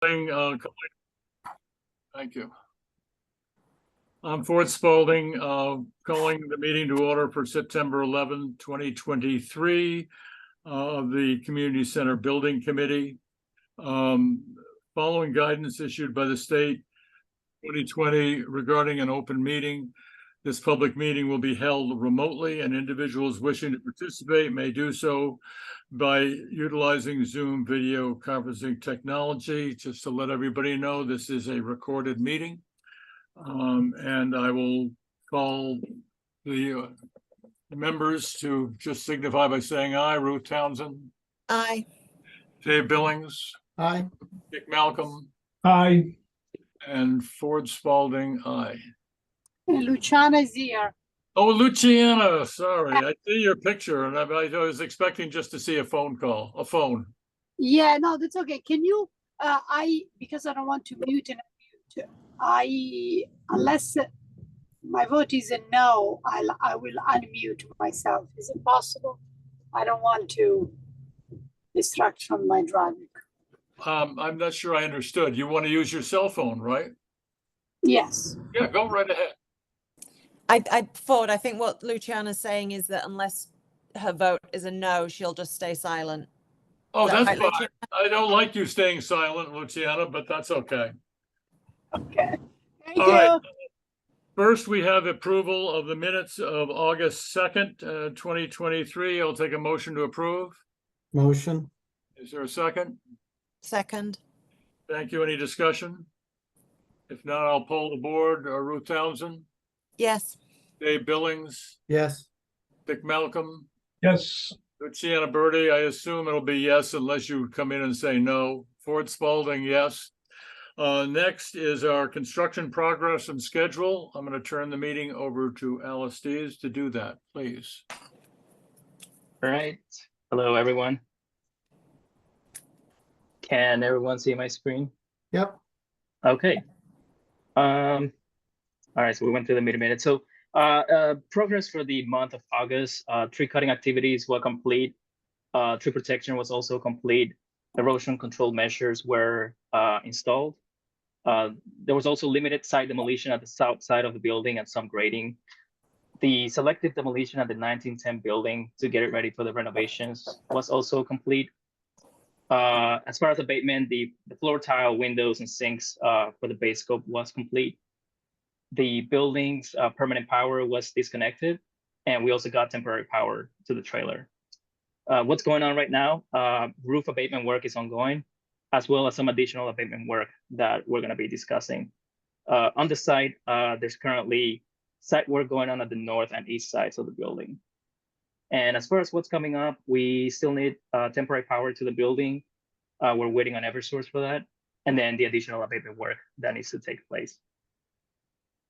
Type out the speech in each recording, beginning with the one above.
Thank you. I'm Ford Spalding, calling the meeting to order for September 11, 2023, of the Community Center Building Committee. Following guidance issued by the state 2020 regarding an open meeting, this public meeting will be held remotely, and individuals wishing to participate may do so by utilizing Zoom video conferencing technology. Just to let everybody know, this is a recorded meeting. And I will call the members to just signify by saying aye. Ruth Townsend, Aye. Dave Billings, Aye. Dick Malcolm, Aye. and Ford Spalding, aye. Luciana is here. Oh, Luciana, sorry, I see your picture and I was expecting just to see a phone. Yeah, no, that's okay. Can you, because I don't want to mute and unmute, unless my vote is a no, I will unmute myself. Is it possible? I don't want to distract from my driving. I'm not sure I understood. You want to use your cell phone, right? Yes. Yeah, go right ahead. Ford, I think what Luciana's saying is that unless her vote is a no, she'll just stay silent. Oh, Is that that's right, fine. I don't like you staying silent, Luciana, but that's okay. Okay. Thank All you. right. First, we have approval of the minutes of August 2nd, 2023. I'll take a motion to approve. Motion. Is there a second? Second. Thank you. Any discussion? If not, I'll poll the board. Ruth Townsend, Yes. Dave Billings, Yes. Dick Malcolm, Yes. Luciana Berti. I assume it'll be yes unless you come in and say no. Ford Spalding, yes. Next is our construction progress and schedule. I'm going to turn the meeting over to Alice Dees to do that, please. All right. Hello, everyone. Can everyone see my screen? Yep. Okay. All right, so we went through the meeting minutes. So progress for the month of August, tree cutting activities were complete. Tree protection was also complete. Erosion control measures were installed. There was also limited site demolition at the south side of the building and some grading. The selective demolition at the 1910 building to get it ready for the renovations was also complete. As far as abatement, the floor tile, windows, and sinks for the base coat was complete. The building's permanent power was disconnected, and we also got temporary power to the trailer. What's going on right now? Roof abatement work is ongoing, as well as some additional abatement work that we're going to be discussing. On the site, there's currently site work going on at the north and east sides of the building. And as far as what's coming up, we still need temporary power to the building. We're waiting on Eversource for that. And then the additional abatement work that needs to take place.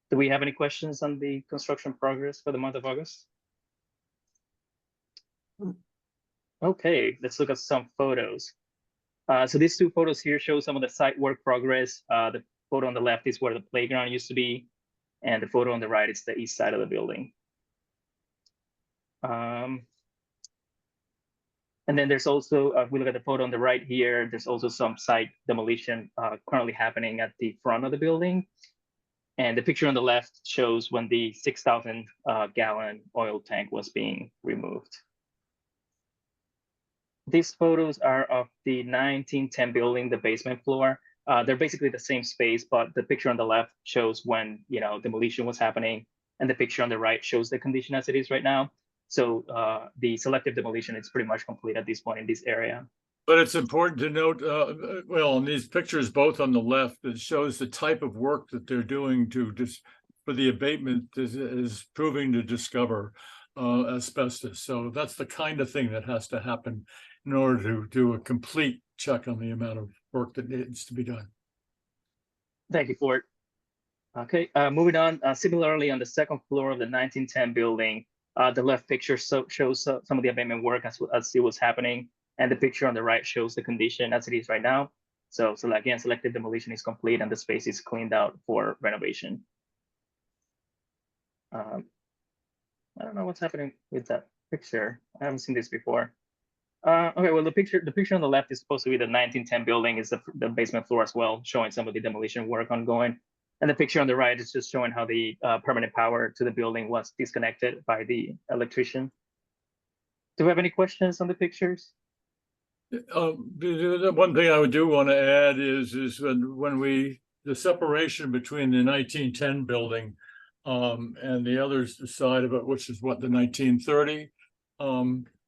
Do we have any questions on the construction progress for the month of August? Okay, let's look at some photos. So these two photos here show some of the site work progress. The photo on the left is where the playground used to be, and the photo on the right is the east side of the building. And then there's also, if we look at the photo on the right here, there's also some site demolition currently happening at the front of the building. And the picture on the left shows when the 6,000 gallon oil tank was being removed. These photos are of the 1910 building, the basement floor. They're basically the same space, but the picture on the left shows when demolition was happening, and the picture on the right shows the condition as it is right now. So the selective demolition is pretty much complete at this point in this area. But it's important to note, well, in these pictures, both on the left, it shows the type of work that they're doing for the abatement is proving to discover asbestos. So that's the kind of thing that has to happen in order to do a complete check on the amount of work that needs to be done. Thank you, Ford. Okay, moving on. Similarly, on the second floor of the 1910 building, the left picture shows some of the abatement work as it was happening. And the picture on the right shows the condition as it is right now. So again, selective demolition is complete and the space is cleaned out for renovation. I don't know what's happening with that picture. I haven't seen this before. Okay, well, the picture on the left is supposed to be the 1910 building, is the basement floor as well, showing some of the demolition work ongoing. And the picture on the right is just showing how the permanent power to the building was disconnected by the electrician. Do we have any questions on the pictures? The one thing I do want to add is when the separation between the 1910 building and the other side of it, which is what, the 1930,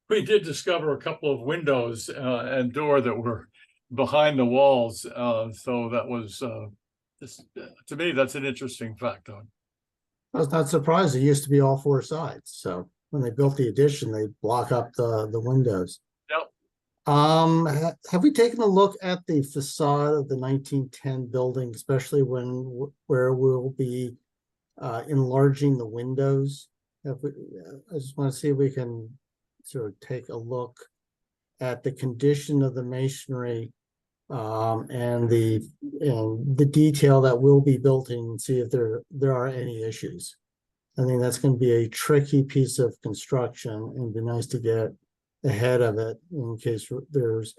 we did discover a couple of windows and door that were behind the walls. So that was, to me, that's an interesting fact. I was not surprised. It used to be all four sides. So when they built the addition, they block up the windows. Yep. Have we taken a look at the facade of the 1910 building, especially where we'll be enlarging the windows? I just want to see if we can sort of take a look at the condition of the masonry and the detail that will be built in, and see if there are any issues. I think that's going to be a tricky piece of construction, and it'd be nice to get ahead of it in case there's,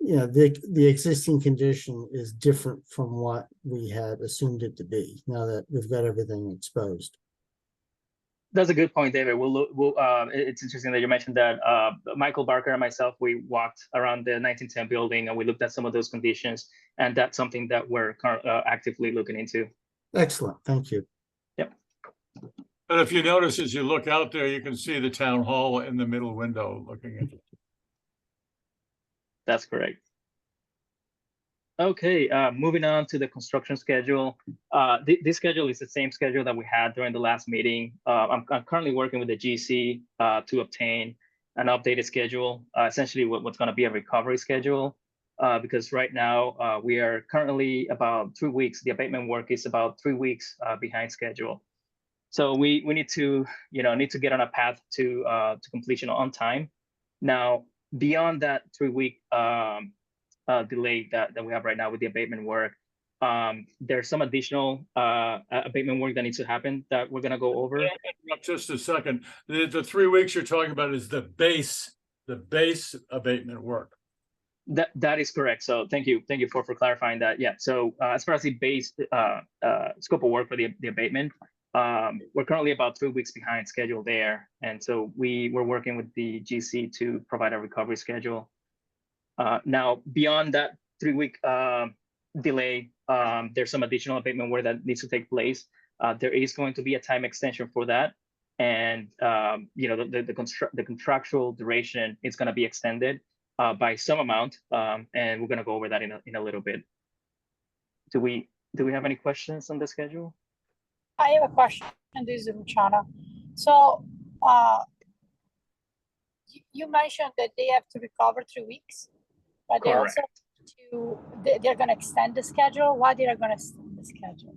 the existing condition is different from what we had assumed it to be, now that we've got everything exposed. That's a good point, David. It's interesting that you mentioned that. Michael Barker and myself, we walked around the 1910 building and we looked at some of those conditions, and that's something that we're actively looking into. Excellent, thank you. Yep. But if you notice, as you look out there, you can see the town hall in the middle window looking at it. That's correct. Okay, moving on to the construction schedule. This schedule is the same schedule that we had during the last meeting. I'm currently working with the GC to obtain an updated schedule, essentially what's going to be a recovery schedule, because right now we are currently about 3 weeks. The abatement work is about 3 weeks behind schedule. So we need to get on a path to completion on time. Now, beyond that 3-week delay that we have right now with the abatement work, there's some additional abatement work that needs to happen that we're going to go over. Just a second. The 3 weeks you're talking about is the base abatement work. That is correct. So thank you for clarifying that. Yeah. So as far as the base scope of work for the abatement, we're currently about 3 weeks behind schedule there, and so we're working with the GC to provide a recovery schedule. Now, beyond that 3-week delay, there's some additional abatement work that needs to take place. There is going to be a time extension for that, and the contractual duration is going to be extended by some amount, and we're going to go over that in a little bit. Do we have any questions on the schedule? I have a question. This is Luciana. So you mentioned that they have to recover 3 weeks, but they Correct. also they're going to extend the schedule. Why they are going to extend the schedule?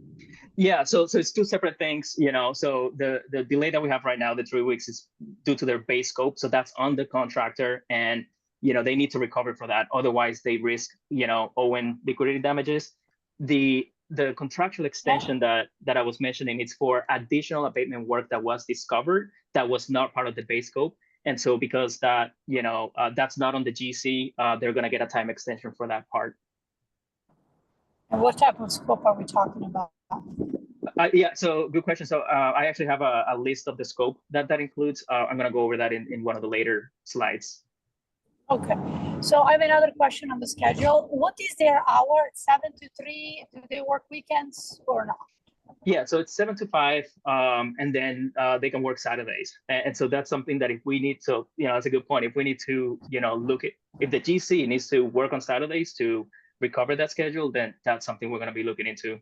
Yeah, so it's two separate things, So the delay that we have right now, the 3 weeks, is due to their base scope. So that's on the contractor, and they need to recover for that. Otherwise, they risk owing liquidated damages. The contractual extension that I was mentioning, it's for additional abatement work that was discovered that was not part of the base scope. And so because that, that's not on the GC, they're going to get a time extension for that part. And what type of scope are we talking about? Yeah, so good question. So I actually have a list of the scope that includes. I'm going to go over that in one of the later slides. Okay. So I have another question on the schedule. What is their hour? 7 to 3? Do they work weekends or not? Yeah, so it's 7 to 5, and then they can work Saturdays. And so that's something that if we need to, that's a good point. If we need to, look at if the GC needs to work on Saturdays to recover that schedule, then that's something we're going to be looking into.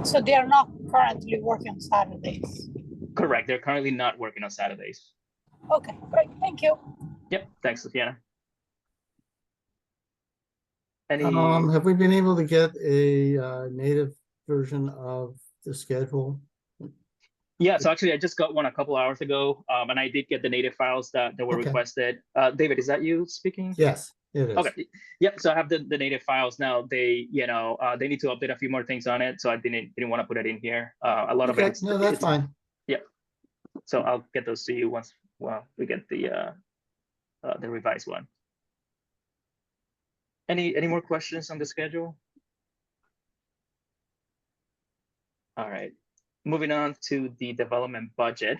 So they are not currently working on Saturdays? Correct. They're currently not working on Saturdays. Okay, great. Thank you. Yep. Thanks, Luciana. Any... Have we been able to get a native version of the schedule? Yeah, so actually I just got one a couple hours ago, and I did get the native files that were requested. David, is that you speaking? Yes, it is. Okay. Yep. So I have the native files now. They, they need to update a few more things on it, so I didn't want to put it in here. A lot of it. No, that's fine. Yep. So I'll get those to you once we get the the revised one. Any more questions on the schedule? All right, moving on to the development budget.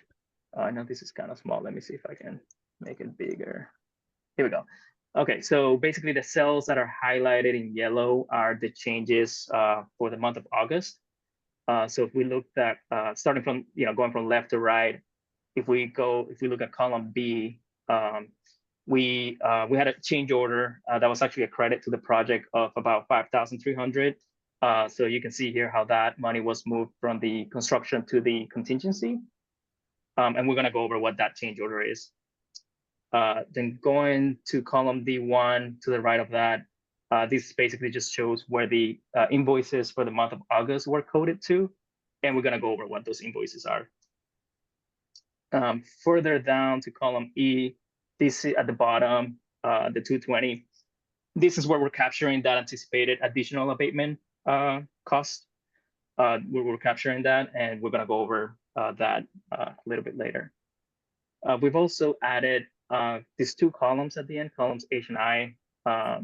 I know this is kind of small. Let me see if I can make it bigger. Here we go. Okay, so basically the cells that are highlighted in yellow are the changes for the month of August. So if we look at starting from going from left to right, if we look at column B, we had a change order that was actually a credit to the project of about 5,300. So you can see here how that money was moved from the construction to the contingency. And we're going to go over what that change order is. Then going to column D1 to the right of that, this basically just shows where the invoices for the month of August were coded to. And we're going to go over what those invoices are. Further down to column E, this at the bottom, the 220. This is where we're capturing that anticipated additional abatement cost. We're capturing that, and we're going to go over that a little bit later. We've also added these two columns at the end, columns H and I. I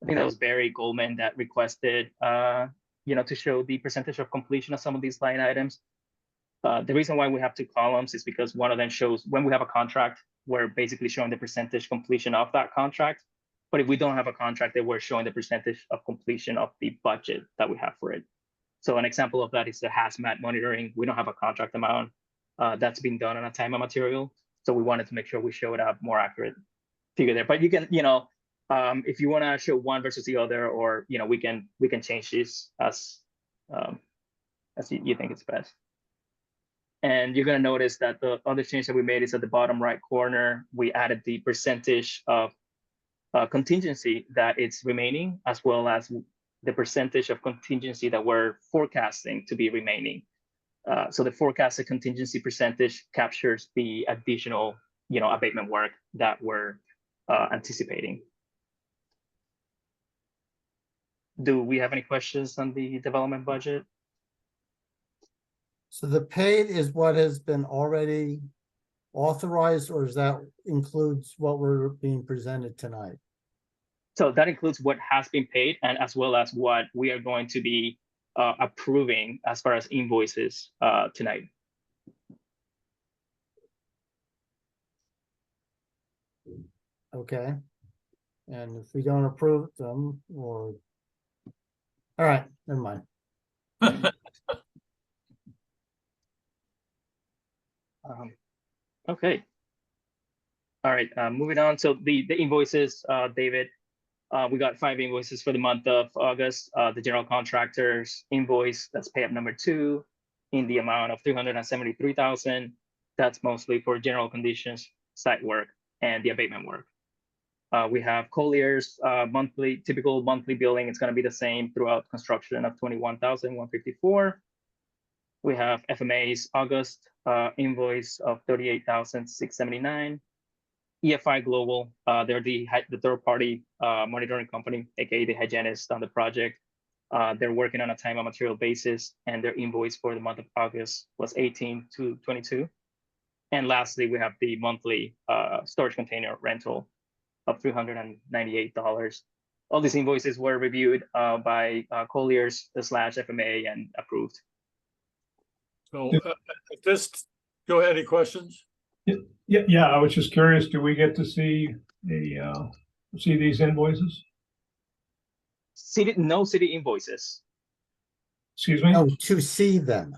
think that was Barry Goldman that requested, to show the percentage of completion of some of these line items. The reason why we have two columns is because one of them shows when we have a contract, we're basically showing the percentage completion of that contract. But if we don't have a contract, then we're showing the percentage of completion of the budget that we have for it. So an example of that is the hazmat monitoring. We don't have a contract amount that's been done on a time and material. So we wanted to make sure we showed a more accurate figure there. But you can, if you want to show one versus the other, or we can change this as you think it's best. And you're going to notice that the other change that we made is at the bottom right corner. We added the percentage of contingency that it's remaining, as well as the percentage of contingency that we're forecasting to be remaining. So the forecasted contingency percentage captures the additional, abatement work that we're anticipating. Do we have any questions on the development budget? So the paid is what has been already authorized, or is that includes what we're being presented tonight? So that includes what has been paid, and as well as what we are going to be approving as far as invoices tonight. Okay. And if we don't approve them, or all right, never mind. Okay. All right, moving on. So the invoices, David, we got 5 invoices for the month of August. The general contractors invoice, that's pay up number 2, in the amount of $373,000. That's mostly for general conditions, site work, and the abatement work. We have Collier's typical monthly billing. It's going to be the same throughout construction of $21,154. We have FMA's August invoice of $38,679. EFI Global, they're the third-party monitoring company, aka the hygienist on the project. They're working on a time and material basis, and their invoice for the month of August was $18,222. And lastly, we have the monthly storage container rental of $398. All these invoices were reviewed by Colliers / FMA and approved. So go ahead, any questions? Yeah, I was just curious, do we get to see these invoices? No city invoices. Excuse me? No, to see them.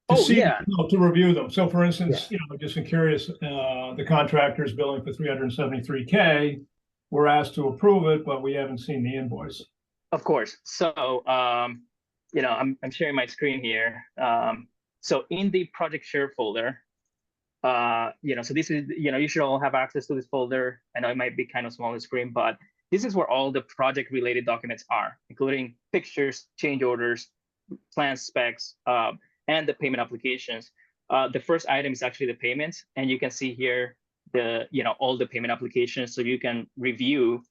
To review them. So for instance, just curious, the contractor's billing for $373K, we're asked to approve it, but we haven't seen the invoice. Of course. So, I'm sharing my screen here. So in the project share folder, so this is, you should all have access to this folder. I know it might be kind of small on the screen, but this is where all the project related documents are, including pictures, change orders, plan specs, and the payment applications. The first item is actually the payments, and you can see here all the payment applications, so you can review.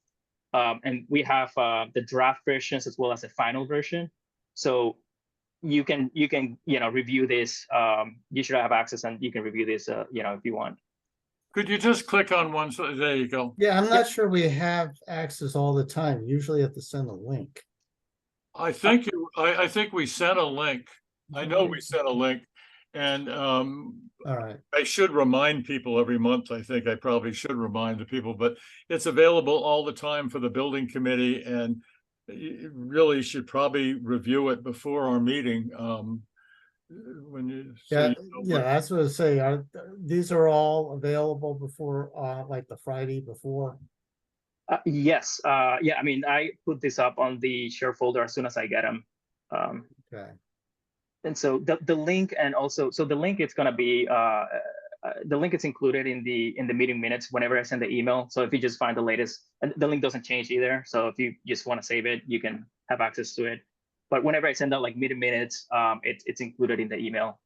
And we have the draft versions as well as the final version. So you can review this. You should have access, and you can review this if you want. Could you just click on one? So there you go. Yeah, I'm not sure we have access all the time. Usually have to send a link. I think I think we sent a link. I know we sent a link, and All right. I should remind people every month. I think I probably should remind the people, but it's available all the time for the building committee, and you really should probably review it before our meeting. When you Yeah, you know, yeah, that's what I say. These are all available before, like the Friday before? Yes, yeah, I mean, I put this up on the share folder as soon as I get them. Okay. And so the link, and also, so the link, it's gonna be, the link is included in the meeting minutes whenever I send the email. So if you just find the latest, and the link doesn't change either. So if you just want to save it, you can have access to it. But whenever I send out like meeting minutes, it's included in the email.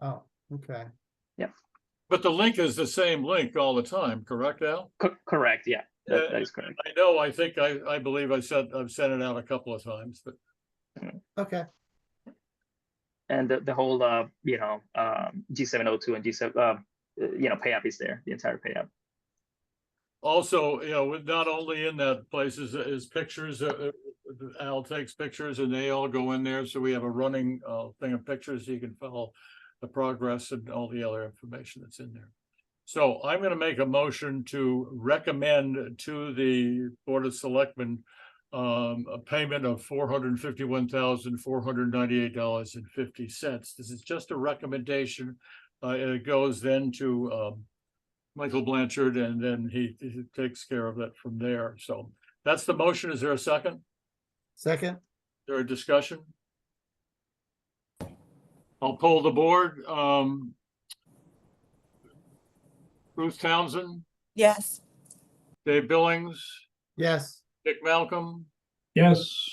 Oh, okay. but the link is the same link all the time, correct, Al? Correct, yeah, that is correct. I know. I think I believe I've sent it out a couple of times, but Okay. And the whole, G702 and G7, pay app is there, the entire pay app. also, not only in that place is pictures. Al takes pictures, and they all go in there. So we have a running thing of pictures. So you can follow the progress and all the other information that's in there. So I'm going to make a motion to recommend to the Board of Selectmen a payment of $451,498.50. This is just a recommendation. It goes then to Michael Blanchard, and then he takes care of it from there. So that's the motion. Is there a second? Second? Is there a discussion? I'll poll the board. Ruth Townsend, Yes. Dave Billings, Yes. Dick Malcolm, Yes.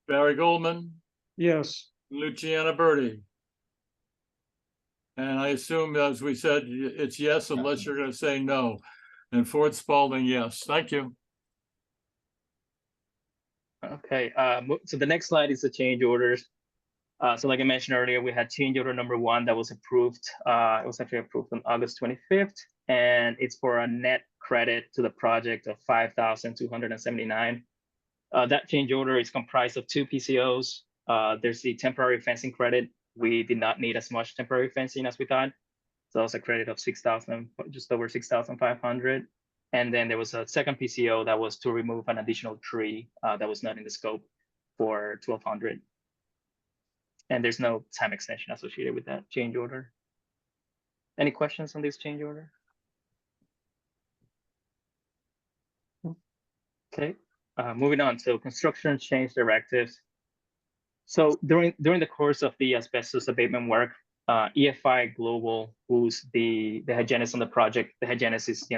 Barry Goldman, Yes. Luciana Berti. And I assume, as we said, it's yes, unless you're going to say no. And Ford Spalding, yes. Thank you. Okay, so the next slide is the change orders. So like I mentioned earlier, we had change order number 1 that was approved. It was actually approved on August 25th, and it's for a net credit to the project of $5,279. That change order is comprised of 2 PCOs. There's the temporary fencing credit. We did not need as much temporary fencing as we thought. So it was a credit of just over 6,500. And then there was a second PCO that was to remove an additional tree that was not in the scope for 1,200. And there's no time extension associated with that change order. Any questions on this change order? Okay, moving on. So construction change directives. So during the course of the asbestos abatement work, EFI Global, who's the hygienist on the project, the hygienist is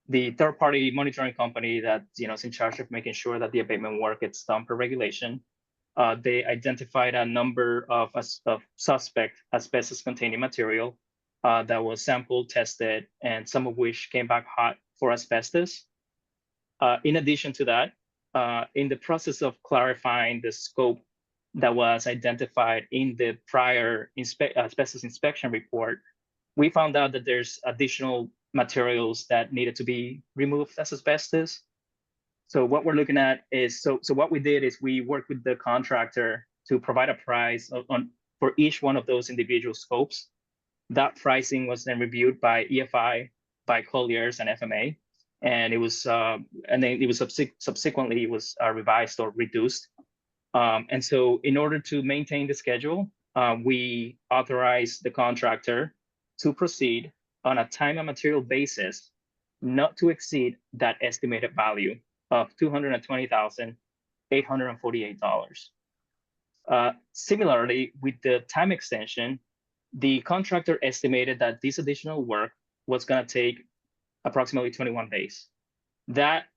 the third-party monitoring company that's in charge of making sure that the abatement work gets done per regulation. They identified a number of suspect asbestos-containing material that was sampled, tested, and some of which came back hot for asbestos. In addition to that, in the process of clarifying the scope that was identified in the prior asbestos inspection report, we found out that there's additional materials that needed to be removed as asbestos. So what we're looking at is, so what we did is we worked with the contractor to provide a price for each one of those individual scopes. That pricing was then reviewed by EFI, by Colliers and FMA, and it was subsequently revised or reduced. And so in order to maintain the schedule, we authorized the contractor to proceed on a time and material basis, not to exceed that estimated value of $220,848. Similarly, with the time extension, the contractor estimated that this additional work was going to take approximately 21 days. That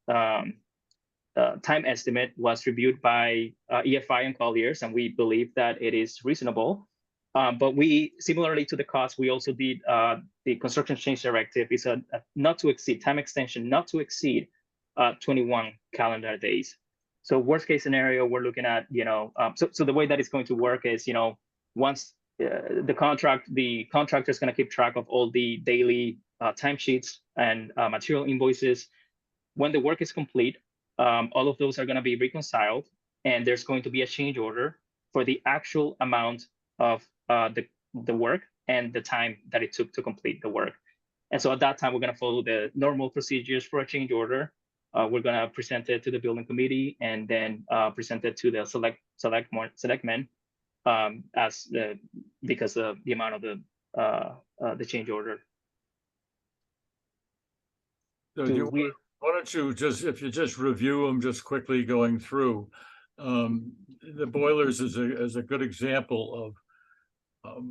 time estimate was reviewed by EFI and Colliers, and we believe that it is reasonable. But we, similarly to the cost, we also did the construction change directive is a not to exceed time extension, not to exceed 21 calendar days. So worst case scenario, we're looking at, so the way that it's going to work is, once the contractor is going to keep track of all the daily timesheets and material invoices. When the work is complete, all of those are going to be reconciled, and there's going to be a change order for the actual amount of the work and the time that it took to complete the work. And so at that time, we're going to follow the normal procedures for a change order. We're going to present it to the building committee and then present it to the selectmen because of the amount of the change order. So Do we- why don't you just, if you just review them just quickly going through, the boilers is a good example of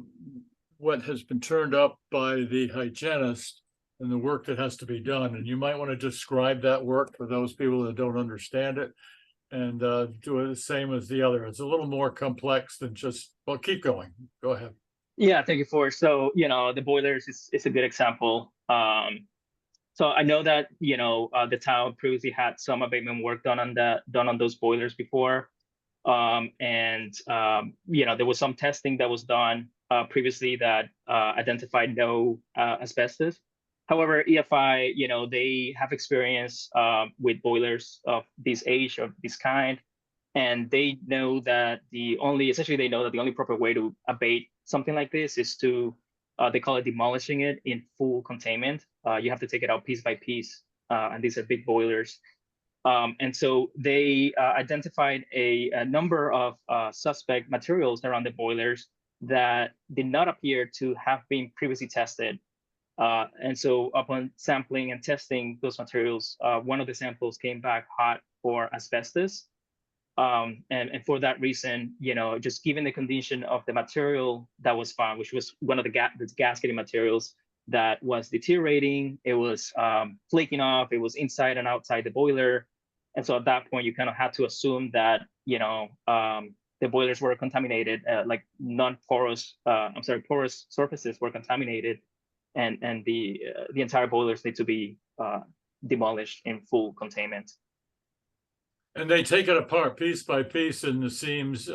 what has been turned up by the hygienist and the work that has to be done. And you might want to describe that work for those people that don't understand it, and do it the same as the other. It's a little more complex than just, well, keep going. Go ahead. Yeah, thank you for. So, the boilers is a good example. So I know that, the town previously had some abatement work done on those boilers before. There was some testing that was done previously that identified no asbestos. However, EFI, they have experience with boilers of this age, of this kind, and they know that the only proper way to abate something like this is to, they call it demolishing it in full containment. You have to take it out piece by piece, and these are big boilers. And so they identified a number of suspect materials around the boilers that did not appear to have been previously tested. And so upon sampling and testing those materials, one of the samples came back hot for asbestos. And for that reason, just given the condition of the material that was found, which was one of the gasketing materials that was deteriorating, it was flaking off, it was inside and outside the boiler. And so at that point, you kind of had to assume that, the boilers were contaminated, like porous surfaces were contaminated, and the entire boilers need to be demolished in full containment. And they take it apart piece by piece, and the seams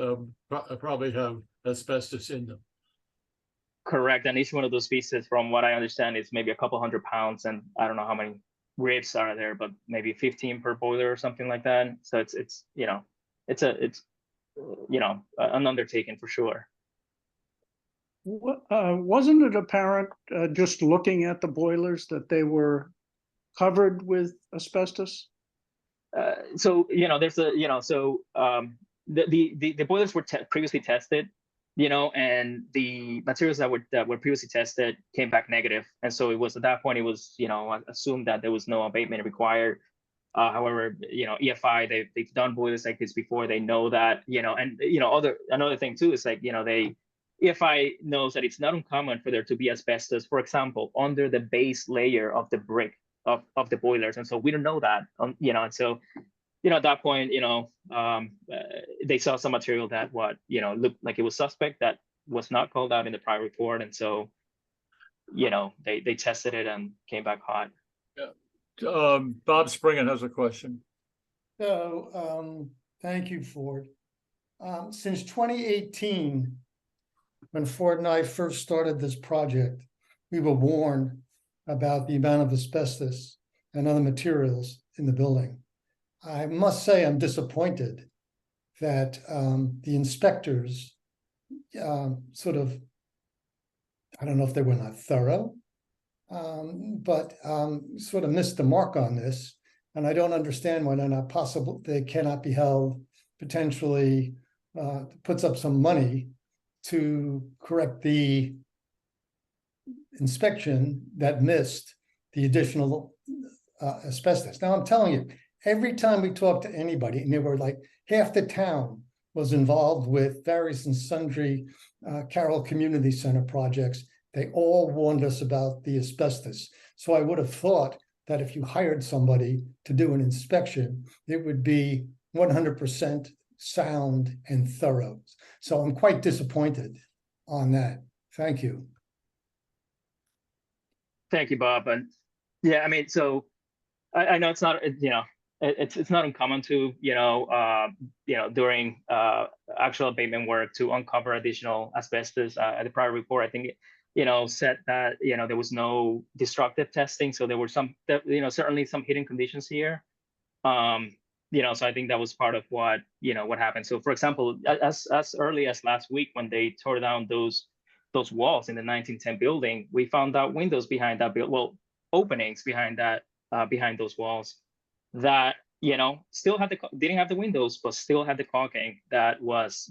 probably have asbestos in them. Correct. And each one of those pieces, from what I understand, is maybe a couple 100 pounds, and I don't know how many ribs are there, but maybe 15 per boiler or something like that. So it's an undertaking for sure. Wasn't it apparent just looking at the boilers that they were covered with asbestos? So there's the boilers were previously tested, and the materials that were previously tested came back negative, and so it was at that point it was assumed that there was no abatement required. However, EFI, they've done boilers like this before. They know that, another thing too is like, EFI knows that it's not uncommon for there to be asbestos, for example, under the base layer of the brick of the boilers. And so we don't know that, and so, at that point, they saw some material that looked like it was suspect, that was not called out in the prior report. And so, they tested it and came back hot. Bob Springen has a question. So, thank you, Ford. Since 2018, when Ford and I first started this project, we were warned about the amount of asbestos and other materials in the building. I must say I'm disappointed that the inspectors sort of, I don't know if they were not thorough, but sort of missed the mark on this. And I don't understand why they're not possible. They cannot be held, potentially puts up some money to correct the inspection that missed the additional asbestos. Now I'm telling you, every time we talk to anybody, and they were like half the town was involved with various and sundry Carroll Community Center projects, they all warned us about the asbestos. So I would have thought that if you hired somebody to do an inspection, it would be 100% sound and thorough. So I'm quite disappointed on that. Thank you. Thank you, Bob. And yeah, I mean, so I know it's not, it's not uncommon to, during actual abatement work to uncover additional asbestos. The prior report, I think, said that, there was no destructive testing. So there were some, certainly some hidden conditions here. So I think that was part of what happened. So for example, as early as last week, when they tore down those walls in the 1910 building, we found out windows behind that openings behind that, behind those walls that, still had didn't have the windows, but still had the caulking that was,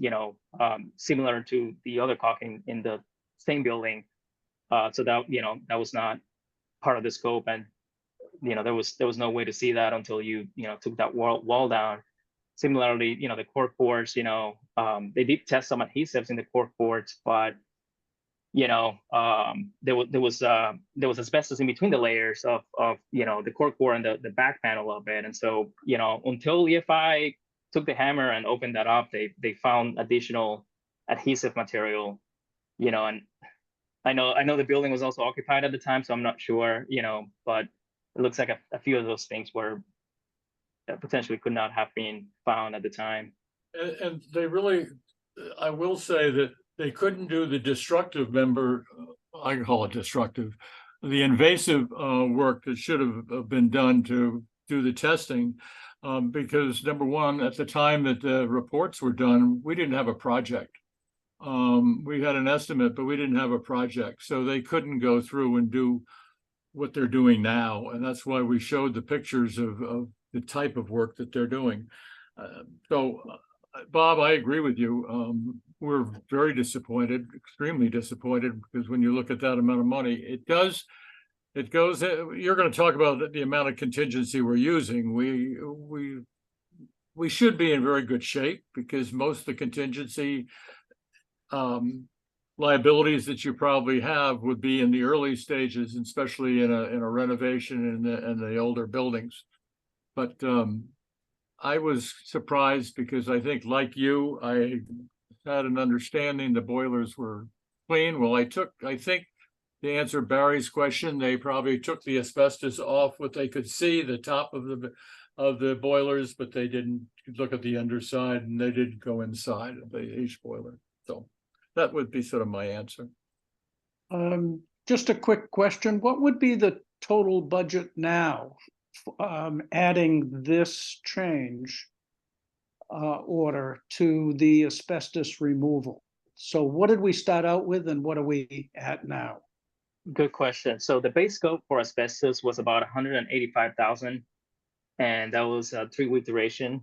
similar to the other caulking in the same building. So that, that was not part of the scope. And, there was no way to see that until you took that wall down. Similarly, the cork boards, they did test some adhesives in the cork boards, but there was asbestos in between the layers of the cork board and the back panel of it. And so, until EFI took the hammer and opened that up, they found additional adhesive material, and I know the building was also occupied at the time, so I'm not sure, but it looks like a few of those things were potentially could not have been found at the time. And they really, I will say that they couldn't do the destructive I call it destructive, the invasive work that should have been done to do the testing. Because number one, at the time that the reports were done, we didn't have a project. We had an estimate, but we didn't have a project. So they couldn't go through and do what they're doing now. And that's why we showed the pictures of the type of work that they're doing. Bob, I agree with you. We're very disappointed, extremely disappointed, because when you look at that amount of money, it goes, you're going to talk about the amount of contingency we're using. We should be in very good shape, because most of the contingency liabilities that you probably have would be in the early stages, especially in a renovation in the older buildings. But I was surprised, because I think, like you, I had an understanding the boilers were clean. Well, I think to answer Barry's question, they probably took the asbestos off what they could see, the top of the boilers, but they didn't look at the underside, and they didn't go inside of each boiler. So that would be sort of my answer. Just a quick question. What would be the total budget now, adding this change order to the asbestos removal? So what did we start out with, and what are we at now? Good question. So the base scope for asbestos was about 185,000, and that was a 3-week duration.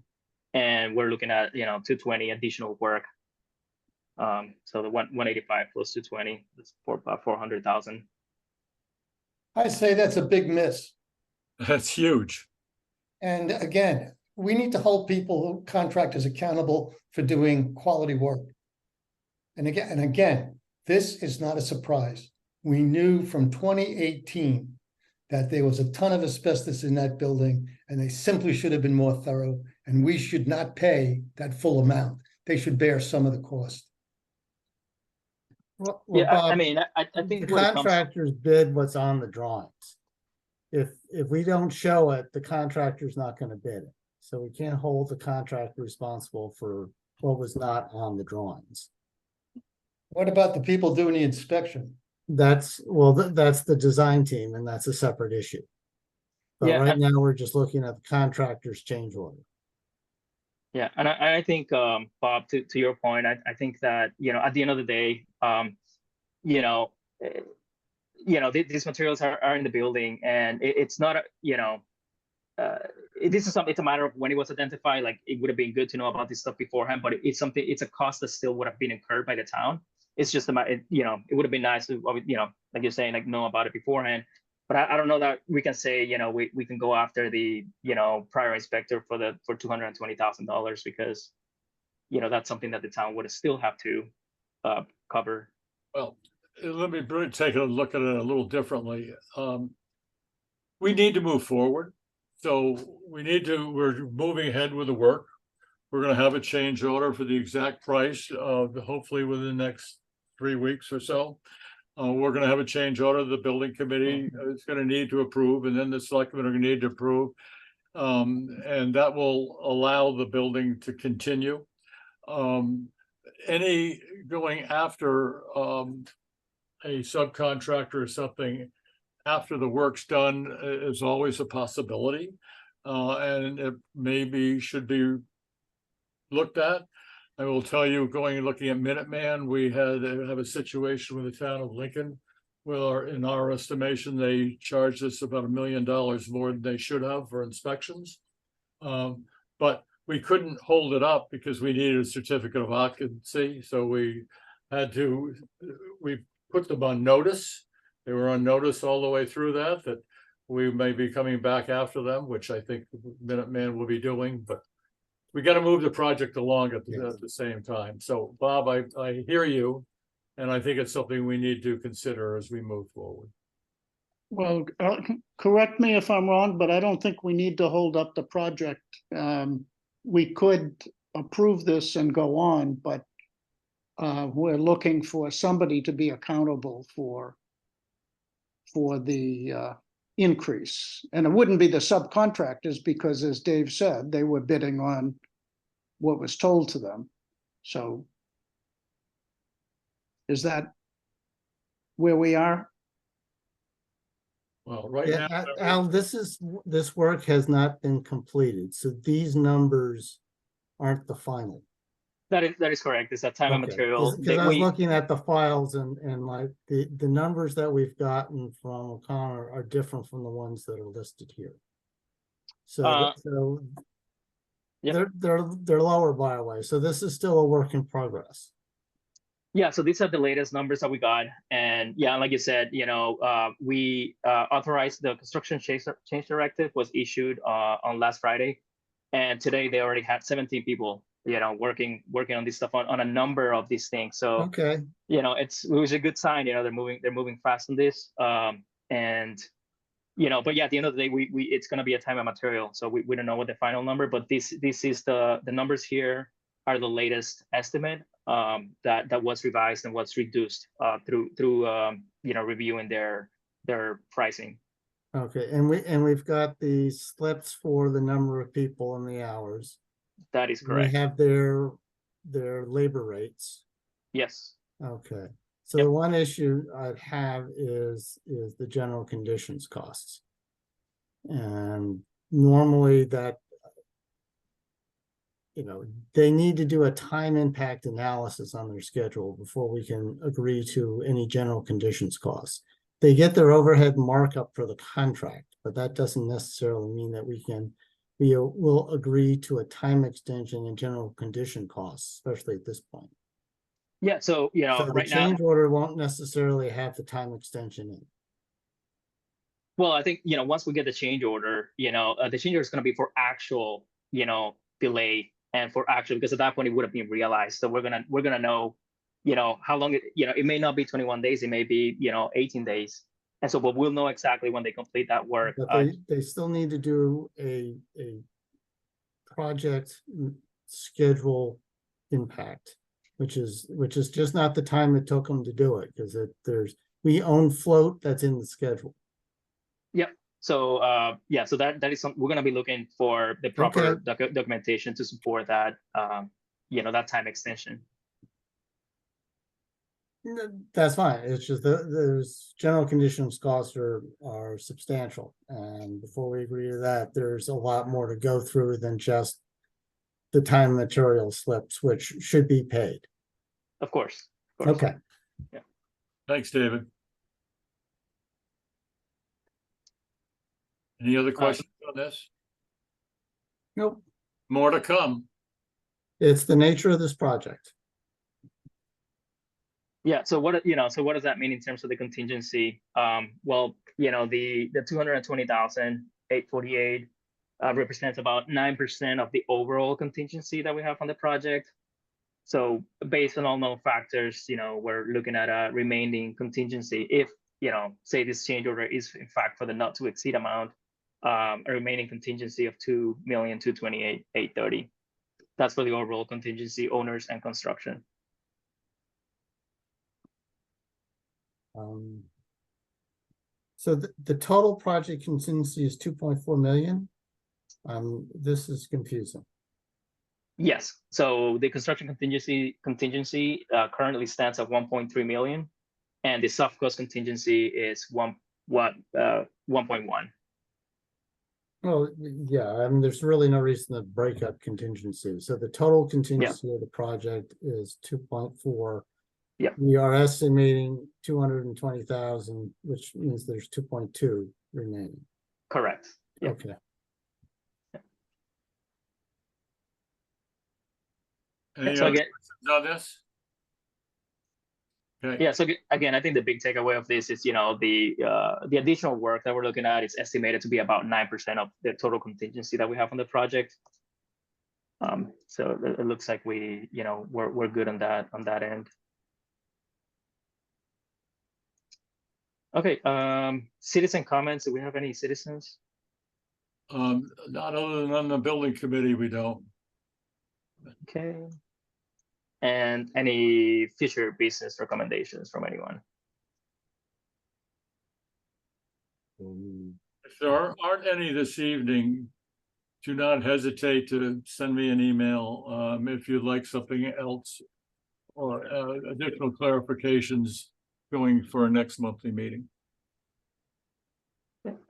And we're looking at 220 additional work. So the 185 plus 220 is for about 400,000. I say that's a big miss. That's huge. And again, we need to hold contractors accountable for doing quality work. And again, this is not a surprise. We knew from 2018 that there was a ton of asbestos in that building, and they simply should have been more thorough, and we should not pay that full amount. They should bear some of the cost. Well, Yeah, Bob, I mean, I think the when it comes- contractors bid what's on the drawings. If we don't show it, the contractor's not going to bid it. So we can't hold the contractor responsible for what was not on the drawings. What about the people doing the inspection? That's the design team, and that's a separate issue. But Yeah, right now we're just looking at the contractor's change order. Yeah, and I think, Bob, to your point, I think that, at the end of the day, these materials are in the building, and it's not, it's a matter of when it was identified. Like, it would have been good to know about this stuff beforehand, but it's a cost that still would have been incurred by the town. It's just it would have been nice to, like you're saying, like, know about it beforehand. But I don't know that we can say, we can go after the, prior inspector for $220,000, because, that's something that the town would still have to cover. Well, let me take a look at it a little differently. We need to move forward. So we're moving ahead with the work. We're going to have a change order for the exact price of hopefully within the next 3 weeks or so. We're going to have a change order the building committee is going to need to approve, and then the selectmen are going to need to approve. And that will allow the building to continue. Any going after, a subcontractor or something after the work's done is always a possibility. And it maybe should be looked at. I will tell you, looking at Minuteman, we have a situation with the town of Lincoln. Well, in our estimation, they charged us about $1 million more than they should have for inspections. But we couldn't hold it up because we needed a certificate of occupancy, so we put them on notice. They were on notice all the way through that we may be coming back after them, which I think Minuteman will be doing, but we got to move the project along at the same time. So Bob, I hear you, and I think it's something we need to consider as we move forward. Well, correct me if I'm wrong, but I don't think we need to hold up the project. We could approve this and go on, but we're looking for somebody to be accountable for the increase. And it wouldn't be the subcontractors because, as Dave said, they were bidding on what was told to them. So is that where we are? Well, right Yeah, now, Al, this work has not been completed, so these numbers aren't the final. That is correct. It's a time and Okay, material. because I was looking at the files and like the numbers that we've gotten from O'Connor are different from the ones that are listed here. So Yep. they're lower by a way. So this is still a work in progress. Yeah, so these are the latest numbers that we got, and yeah, like you said, we authorized the construction change directive was issued on last Friday, and today they already had 17 people, working on this stuff on a number of these things. So Okay. it was a good sign. They're moving fast on this, and but yeah, at the end of the day, we it's going to be a time and material, so we don't know what the final number, but this is the numbers here are the latest estimate that was revised and was reduced through reviewing their pricing. Okay, and we've got the slips for the number of people and the hours. That is correct. We have their labor rates. Yes. Okay, so Yep. the one issue I'd have is the general conditions costs. And normally that, they need to do a time impact analysis on their schedule before we can agree to any general conditions costs. They get their overhead markup for the contract, but that doesn't necessarily mean that we will agree to a time extension and general condition costs, especially at this point. Yeah, so So the right now, change order won't necessarily have the time extension in. well, I think once we get the change order, the change order is going to be for actual delay and for actual, because at that point it would have been realized. So we're gonna know how long it may not be 21 days, it may be 18 days, and so but we'll know exactly when they complete that work. But they still need to do a project schedule impact, which is just not the time it took them to do it, because we own float that's in the schedule. Yep. So yeah, so that is something we're going to be looking for the proper documentation to support that that time extension. That's fine. It's just there's general conditions costs are substantial, and before we agree to that, there's a lot more to go through than just the time and material slips, which should be paid. Of course. Okay. Yeah. Thanks, David. Any other questions on this? Nope. More to come. It's the nature of this project. Yeah. So what does that mean in terms of the contingency? Well, the 220,848 represents about 9% of the overall contingency that we have on the project. So based on all known factors, we're looking at a remaining contingency. If say this change order is in fact for the not to exceed amount, a remaining contingency of 2,228,830. That's for the overall contingency, owners and construction. So the total project contingency is 2.4 million. This is confusing. Yes, so the construction contingency currently stands at 1.3 million, and the soft cost contingency is 1.1. Well, yeah, I mean, there's really no reason to break up contingency. So the total contingency of the project is 2.4. Yeah. We are estimating 220,000, which means there's 2.2 remaining. Correct. Yeah. Okay. Any So other again, questions on this? Okay. yeah. So again, I think the big takeaway of this is, the additional work that we're looking at is estimated to be about 9% of the total contingency that we have on the project. So it looks like we're good on that end. Okay. Citizen comments. Do we have any citizens? Not other than on the building committee, we don't. Okay. And any future business recommendations from anyone? If there aren't any this evening, do not hesitate to send me an email if you'd like something else or additional clarifications going for our next monthly meeting.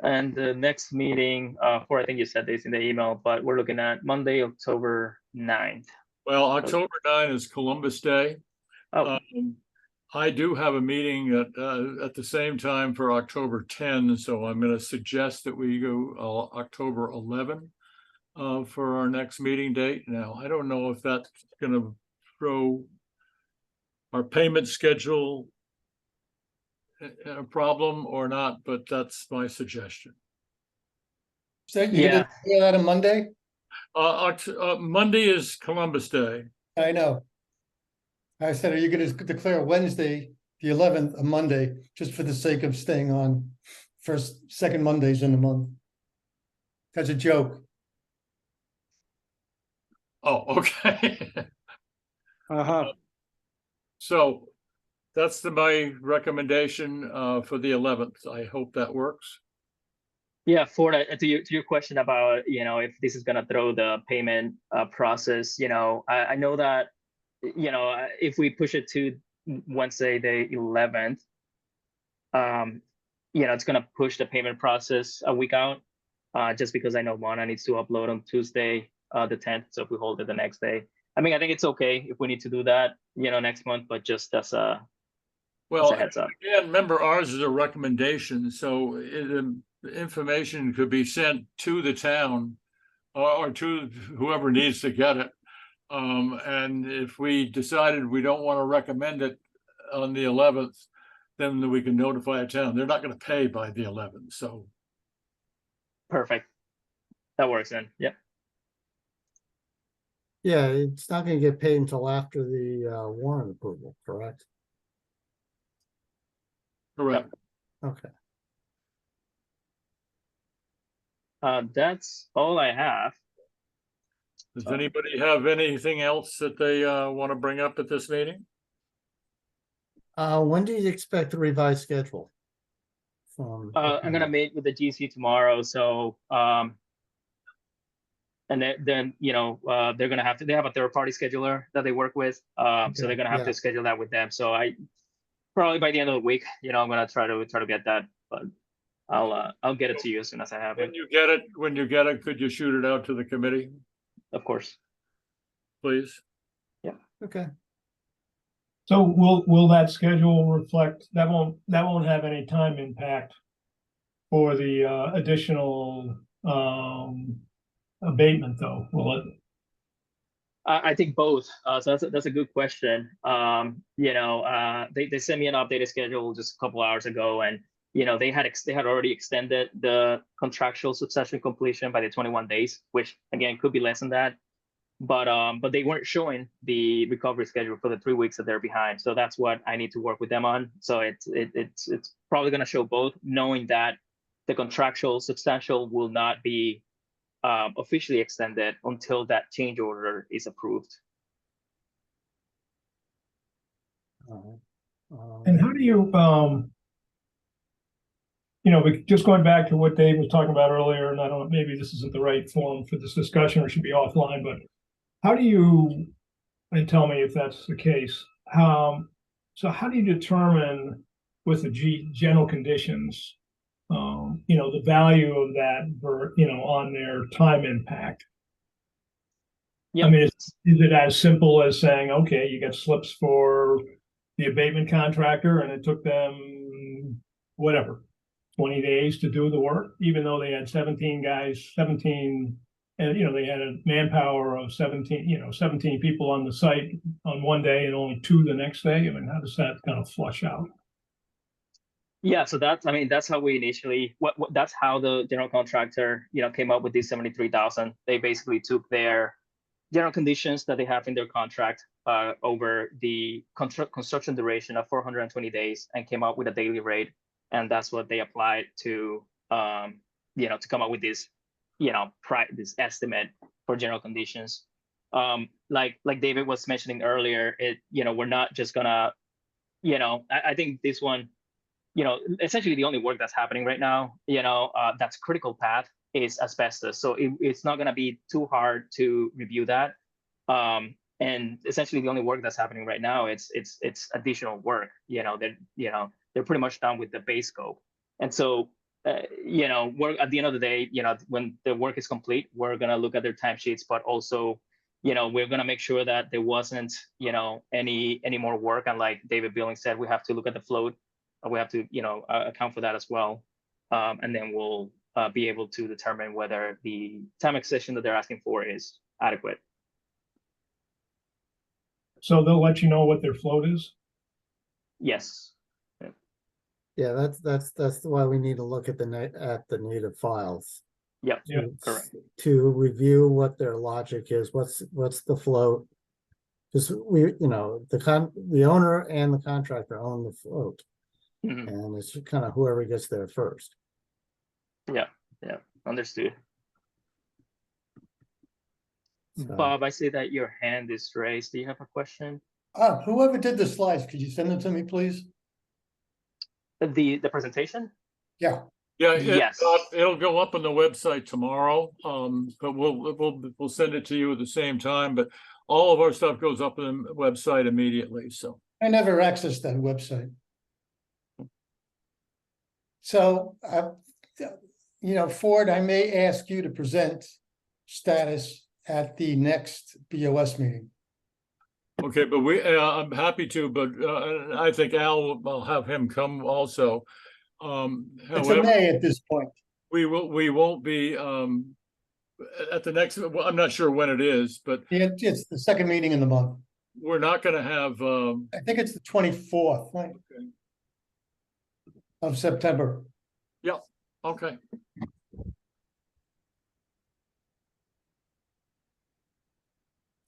And the next meeting, I think you said this in the email, but we're looking at Monday, October 9th. Well, October 9 is Columbus Day. Oh, I do have a meeting at the same time for October 10, so I'm going to suggest that we go October 11 for our next meeting date. Now, I don't know if that's going to throw our payment schedule a problem or not, but that's my suggestion. So you're gonna do that on Monday? Monday is Columbus Day. I know. I said, are you gonna declare Wednesday, the 11th, a Monday, just for the sake of staying on second Mondays in the month? That's a joke. Oh, okay. So that's my recommendation for the 11th. I hope that works. yeah. For to your question about if this is gonna throw the payment process, I know that if we push it to Wednesday the 11th, it's gonna push the payment process a week out. Just because I know Mana needs to upload on Tuesday the 10th, so if we hold it the next day, I mean, I think it's okay if we need to do that, next month, but just as a heads up. Yeah, remember ours is a recommendation, so information could be sent to the town or to whoever needs to get it. And if we decided we don't want to recommend it on the 11th, then we can notify a town. They're not going to pay by the 11th, so. Perfect. That works then. Yep. Yeah, it's not going to get paid until after the warrant approval, correct? Correct. Okay. That's all I have. Does anybody have anything else that they want to bring up at this meeting? When do you expect the revised schedule? I'm gonna meet with the GC tomorrow, so and then they're gonna have to. They have a third-party scheduler that they work with, so they're gonna have to schedule that with them. So I probably by the end of the week, I'm gonna try to get that, but I'll get it to you as soon as I have it. When you get it, could you shoot it out to the committee, Of course. please? Yeah. Okay. So will that schedule reflect, that won't have any time impact for the additional abatement though, will it? I think both. So that's a good question. They sent me an updated schedule just a couple hours ago, and they had already extended the contractual succession completion by the 21 days, which again could be less than that. But they weren't showing the recovery schedule for the 3 weeks that they're behind. So that's what I need to work with them on. So it's probably going to show both, knowing that the contractual substantial will not be officially extended until that change order is approved. And how do you but just going back to what Dave was talking about earlier, and I don't, maybe this isn't the right forum for this discussion or should be offline, but how do you, and tell me if that's the case, so how do you determine with the general conditions, the value of that on their time impact? Yeah. I mean, is it as simple as saying, okay, you get slips for the abatement contractor and it took them whatever, 20 days to do the work, even though they had 17 guys, and they had a manpower of 17 people on the site on one day and only 2 the next day? I mean, how does that kind of flush out? Yeah, so that's how we initially, that's how the general contractor, came up with these 73,000. They basically took their general conditions that they have in their contract over the construction duration of 420 days and came up with a daily rate. And that's what they applied to, to come up with this, this estimate for general conditions. Like David was mentioning earlier, we're not just gonna, I think this one, essentially the only work that's happening right now, that's critical path is asbestos. So it's not gonna be too hard to review that. And essentially the only work that's happening right now, it's additional work. They're pretty much done with the base scope. And so, we're at the end of the day, when the work is complete, we're gonna look at their timesheets, but also, we're gonna make sure that there wasn't, any more work. And like David Billings said, we have to look at the float. We have to, account for that as well. And then we'll be able to determine whether the time extension that they're asking for is adequate. So they'll let you know what their float is? Yes. Yeah, that's why we need to look at the native files. Yep. Yeah. Correct. To review what their logic is, what's the float? Because the owner and the contractor own the float. Mhm. And it's kind of whoever gets there first. Yeah. Understood. So- Bob, I see that your hand is raised. Do you have a question? Whoever did the slides, could you send them to me, please? The presentation? Yeah, Yeah, Yes. it'll go up on the website tomorrow, but we'll send it to you at the same time, but all of our stuff goes up on the website immediately, so. I never accessed that website. So, Ford, I may ask you to present status at the next BOS meeting. Okay, but I'm happy to, but I think I'll have him come also. It's a However, May at this point. we won't be at the next, well, I'm not sure when it is, but It's the second meeting in the month. we're not gonna have I think it's the 24th, right, okay. of September. Okay,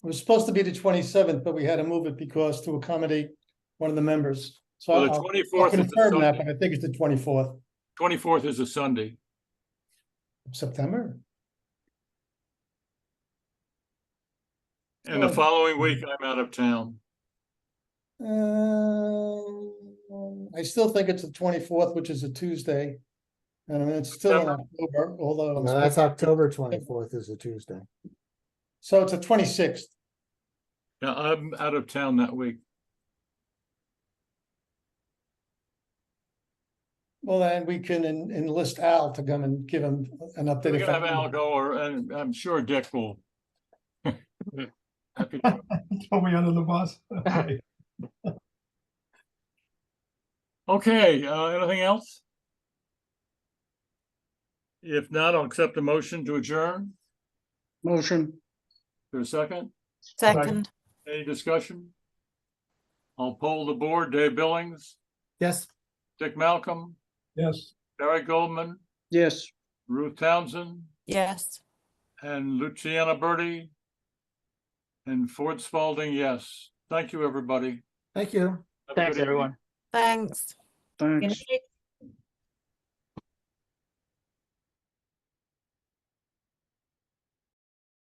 It was supposed to be the 27th, but we had to move it because to accommodate one of the members. So Well, the I'll 24th is a confirm that, Sunday. but I think it's the 24th 24th is a Sunday. of September. And the Oh. following week, I'm out of town. I still think it's the 24th, which is a Tuesday. And I mean, it's still in September. October, although. I'm No, that's supposed- October 24th is a Tuesday. So it's the 26th. Yeah, I'm out of town that week. Well, then we can enlist Al to come and give him an update. We if can have I- Al go, and I'm sure Dick will. Happy to. Throw me under the bus? Okay. Okay, anything else? If not, I'll accept a motion to adjourn. Motion. For a second, Second, any discussion? I'll poll the board. Dave Billings, Yes. Dick Malcolm, Yes. Barry Goldman, Yes. Ruth Townsend, yes. and Luciana Berti. And Ford Spalding, yes. Thank you, everybody. Thank you. Have a Thanks, good evening. everyone. Thanks. Thanks. Good night.